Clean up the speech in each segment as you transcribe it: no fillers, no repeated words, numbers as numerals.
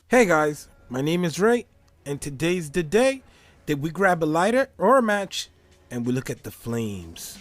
Hey guys, my name is Ray, and today's the day that we grab a lighter or a match and we look at the flames.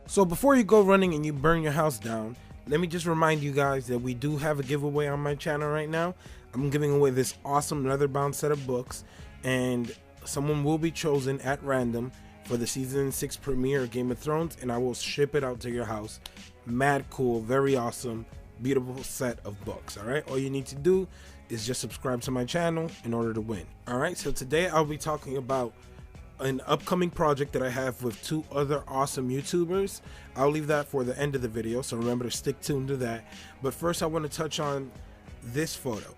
So before you go running and you burn your house down, let me just remind you guys that we do have a giveaway on my channel right now. I'm giving away this awesome leather-bound set of books, and someone will be chosen at random for the season 6 premiere of Game of Thrones, and I will ship it out to your house. Mad cool, very awesome, beautiful set of books. All right, all you need to do is just subscribe to my channel in order to win. All right, so today I'll be talking about an upcoming project that I have with two other awesome YouTubers. I'll leave that for the end of the video, so remember to stick tuned to that. But first I want to touch on this photo.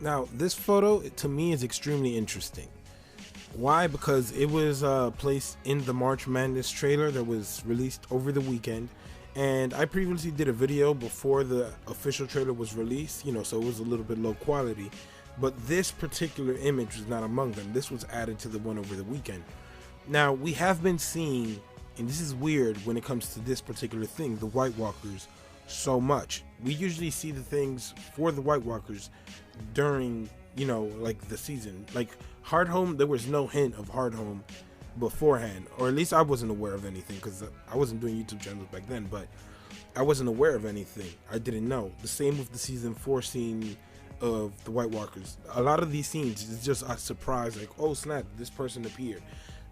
Now this photo to me is extremely interesting. Why? Because it was placed in the March Madness trailer that was released over the weekend, and I previously did a video before the official trailer was released, so it was a little bit low quality, but this particular image was not among them. This was added to the one over the weekend. Now we have been seeing, and this is weird when it comes to this particular thing, the White Walkers, so much. We usually see the things for the White Walkers during like the season. Like Hardhome, there was no hint of Hardhome beforehand, or at least I wasn't aware of anything, because I wasn't doing YouTube channels back then, but I wasn't aware of anything. I didn't know. The same with the season 4 scene of the White Walkers. A lot of these scenes is just a surprise, like, oh snap, this person appeared.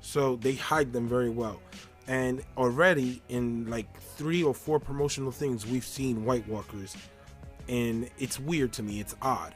So they hide them very well. And already in like 3 or 4 promotional things, we've seen White Walkers, and it's weird to me. It's odd.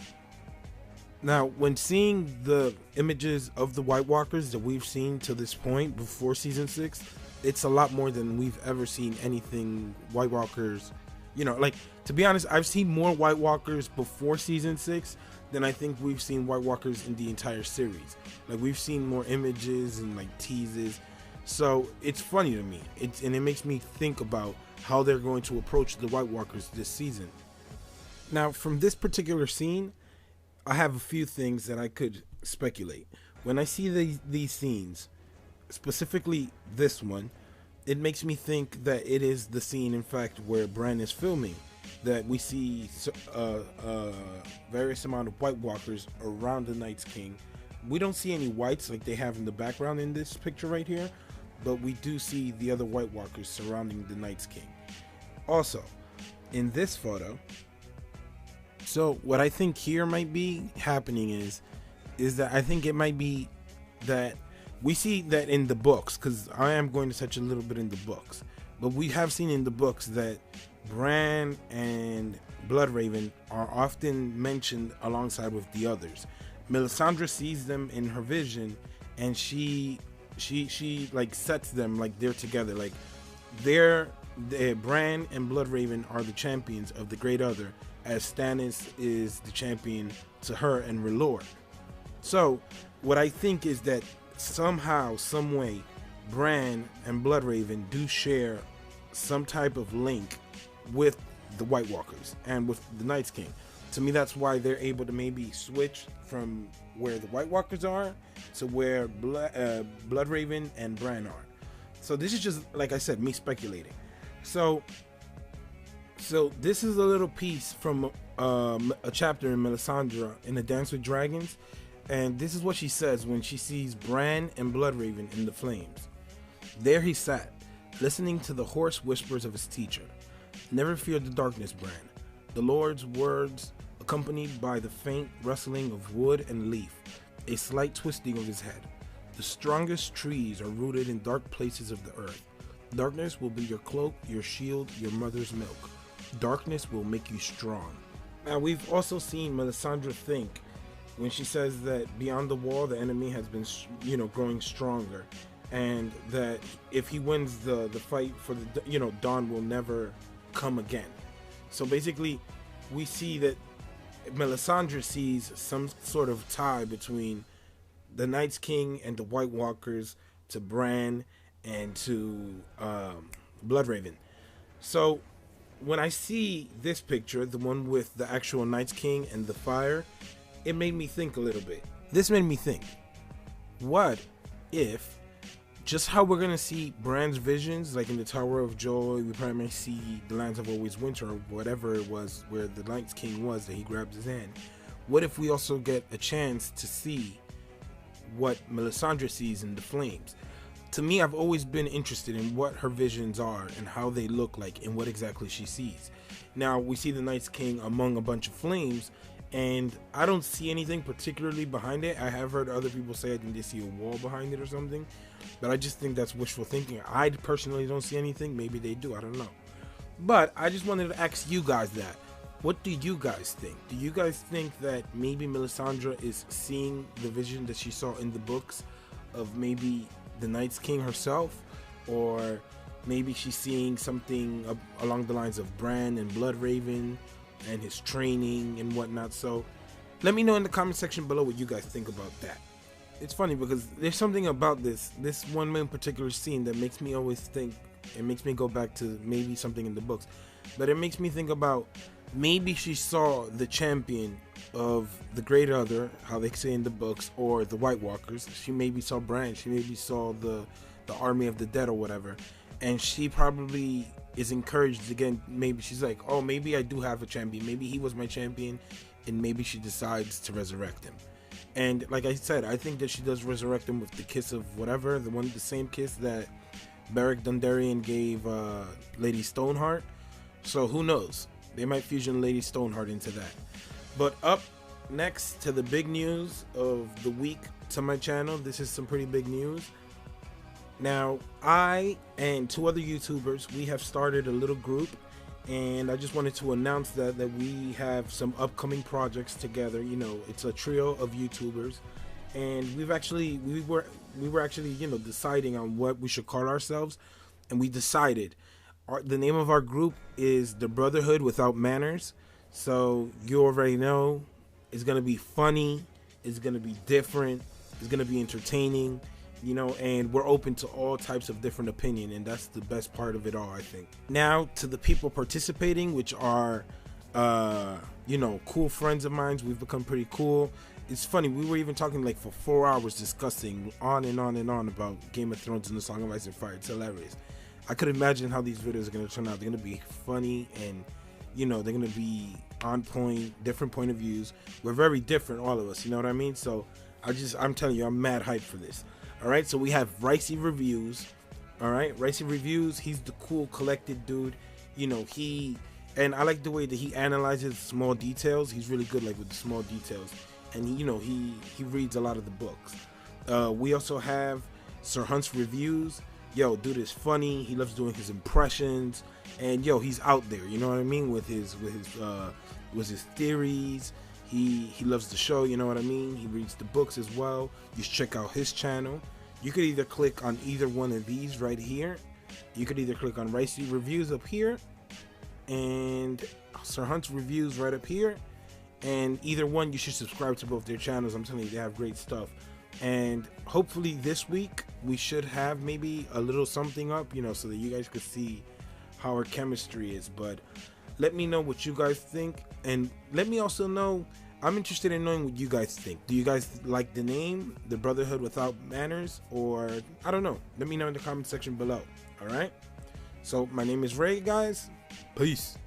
Now, when seeing the images of the White Walkers that we've seen to this point before season 6, it's a lot more than we've ever seen anything White Walkers. Like, to be honest, I've seen more White Walkers before season 6 than I think we've seen White Walkers in the entire series. Like, we've seen more images and like teases. So it's funny to me. And it makes me think about how they're going to approach the White Walkers this season. Now, from this particular scene, I have a few things that I could speculate. When I see these scenes, specifically this one, it makes me think that it is the scene, in fact, where Bran is filming, that we see various amount of White Walkers around the Night's King. We don't see any whites like they have in the background in this picture right here, but we do see the other White Walkers surrounding the Night's King. Also, in this photo, so what I think here might be happening is that I think it might be that we see that in the books, because I am going to touch a little bit in the books, but we have seen in the books that Bran and Bloodraven are often mentioned alongside with the others. Melisandre sees them in her vision, and she like sets them like they're together, like Bran and Bloodraven are the champions of the Great Other, as Stannis is the champion to her and R'hllor. So what I think is that somehow, some way, Bran and Bloodraven do share some type of link with the White Walkers and with the Night's King. To me, that's why they're able to maybe switch from where the White Walkers are to where Bloodraven and Bran are. So this is just, like I said, me speculating. So this is a little piece from a chapter in Melisandre in A Dance with Dragons, and this is what she says when she sees Bran and Bloodraven in the flames. There he sat, listening to the hoarse whispers of his teacher. Never fear the darkness, Bran. The Lord's words, accompanied by the faint rustling of wood and leaf, a slight twisting of his head. The strongest trees are rooted in dark places of the earth. Darkness will be your cloak, your shield, your mother's milk. Darkness will make you strong. Now, we've also seen Melisandre think when she says that beyond the wall, the enemy has been, growing stronger, and that if he wins the fight for the, dawn will never come again. So basically, we see that Melisandre sees some sort of tie between the Night's King and the White Walkers, to Bran and to Bloodraven. So when I see this picture, the one with the actual Night's King and the fire, it made me think a little bit. This made me think, what if, just how we're going to see Bran's visions, like in the Tower of Joy, we probably may see the Lands of Always Winter, or whatever it was, where the Night's King was, that he grabbed his hand. what if we also get a chance to see what Melisandre sees in the flames? To me, I've always been interested in what her visions are and how they look like and what exactly she sees. Now, we see the Night's King among a bunch of flames, and I don't see anything particularly behind it. I have heard other people say I think they see a wall behind it or something, but I just think that's wishful thinking. I personally don't see anything. Maybe they do, I don't know. But I just wanted to ask you guys that. What do you guys think? Do you guys think that maybe Melisandre is seeing the vision that she saw in the books of maybe the Night's King herself? Or maybe she's seeing something along the lines of Bran and Bloodraven and his training and whatnot? So let me know in the comment section below what you guys think about that. It's funny because there's something about this one main particular scene that makes me always think, it makes me go back to maybe something in the books, but it makes me think about maybe she saw the champion of the Great Other, how they say in the books, or the White Walkers. She maybe saw Bran, she maybe saw the Army of the Dead or whatever, and she probably is encouraged again. Maybe she's like, oh, maybe I do have a champion, maybe he was my champion, and maybe she decides to resurrect him. And like I said, I think that she does resurrect him with the kiss of whatever, the same kiss that Beric Dondarrion gave Lady Stoneheart. So who knows? They might fusion Lady Stoneheart into that. But up next to the big news of the week to my channel, this is some pretty big news. Now, I and 2 other YouTubers, we have started a little group, and I just wanted to announce that we have some upcoming projects together. You know, it's a trio of YouTubers, and we were actually, you know, deciding on what we should call ourselves, and we decided the name of our group is the Brotherhood Without Manners. So you already know it's gonna be funny, it's gonna be different, it's gonna be entertaining, you know, and we're open to all types of different opinion, and that's the best part of it all, I think. Now, to the people participating, which are you know, cool friends of mine, we've become pretty cool. It's funny, we were even talking like for 4 hours discussing on and on and on about Game of Thrones and the Song of Ice and Fire. It's hilarious. I could imagine how these videos are going to turn out. They're going to be funny, and you know, they're going to be on point, different point of views. We're very different, all of us, you know what I mean? So I'm telling you, I'm mad hyped for this. All right, so we have Ricey Reviews. All right, Ricey Reviews, he's the cool, collected dude. You know, and I like the way that he analyzes small details. He's really good like with the small details, and you know, he reads a lot of the books. We also have Sir Hunt's Reviews. Yo, dude is funny. He loves doing his impressions, and yo, he's out there. You know what I mean, with his theories. He loves the show. You know what I mean. He reads the books as well. You should check out his channel. You could either click on either one of these right here. You could either click on Ricey Reviews up here, and Sir Hunt's Reviews right up here. And either one, you should subscribe to both their channels. I'm telling you, they have great stuff. And hopefully this week we should have maybe a little something up, you know, so that you guys could see how our chemistry is. But let me know what you guys think, and let me also know, I'm interested in knowing what you guys think. Do you guys like the name, the Brotherhood Without Manners, or I don't know? Let me know in the comment section below. All right, so my name is Ray, guys. Peace.